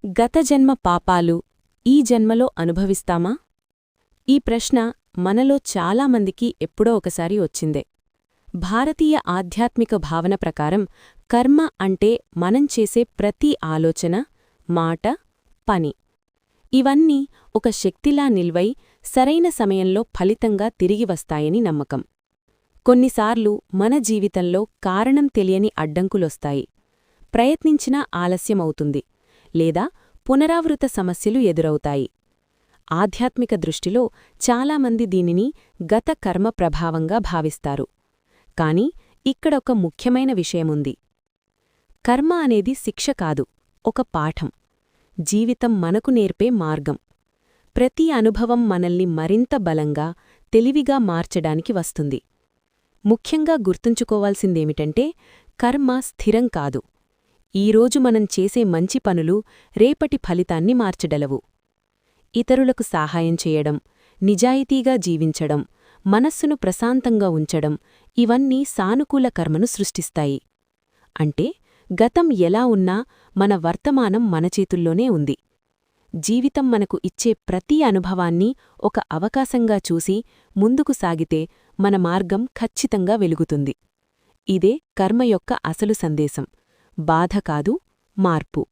గత జన్మ పాపాలు ఈ జన్మలో అనుభవిస్తామా? ఈ ప్రశ్న మనలో చాలామందికి ఎప్పుడో ఒకసారి వచ్చిందే. భారతీయ ఆధ్యాత్మిక భావన ప్రకారం కర్మ అంటే మనం చేసే ప్రతి ఆలోచన, మాట, పని. ఇవన్నీ ఒక శక్తిలా నిల్వై సరైన సమయంలో ఫలితంగా తిరిగి వస్తాయని నమ్మకం. కొన్నిసార్లు మన జీవితంలో కారణం తెలియని అడ్డంకులొస్తాయి. ప్రయత్నించినా ఆలస్యమవుతుంది, లేదా పునరావృత సమస్యలు ఎదురవుతాయి. ఆధ్యాత్మిక దృష్టిలో చాలామంది దీనిని గత కర్మ ప్రభావంగా భావిస్తారు. కాని ఇక్కడొక ముఖ్యమైన విషయముంది. కర్మ అనేది శిక్ష కాదు, ఒక పాఠం. జీవితం మనకు నేర్పే మార్గం. ప్రతి అనుభవం మనల్ని మరింత బలంగా, తెలివిగా మార్చడానికి వస్తుంది. ముఖ్యంగా గుర్తుంచుకోవాల్సిందేమిటంటే, కర్మ స్థిరం కాదు. ఈరోజు మనం చేసే మంచి పనులు రేపటి ఫలితాన్ని మార్చగలవు. ఇతరులకు సహాయం చేయడం, నిజాయితీగా జీవించడం, మనస్సును ప్రశాంతంగా ఉంచడం ఇవన్నీ సానుకూల కర్మను సృష్టిస్తాయి. అంటే గతం ఎలా ఉన్నా మన వర్తమానం మన చేతుల్లోనే ఉంది. జీవితం మనకు ఇచ్చే ప్రతి అనుభవాన్ని ఒక అవకాశంగా చూసి ముందుకు సాగితే మన మార్గం ఖచ్చితంగా వెలుగుతుంది. ఇదే కర్మ యొక్క అసలు సందేశం. బాధ కాదు, మార్పు.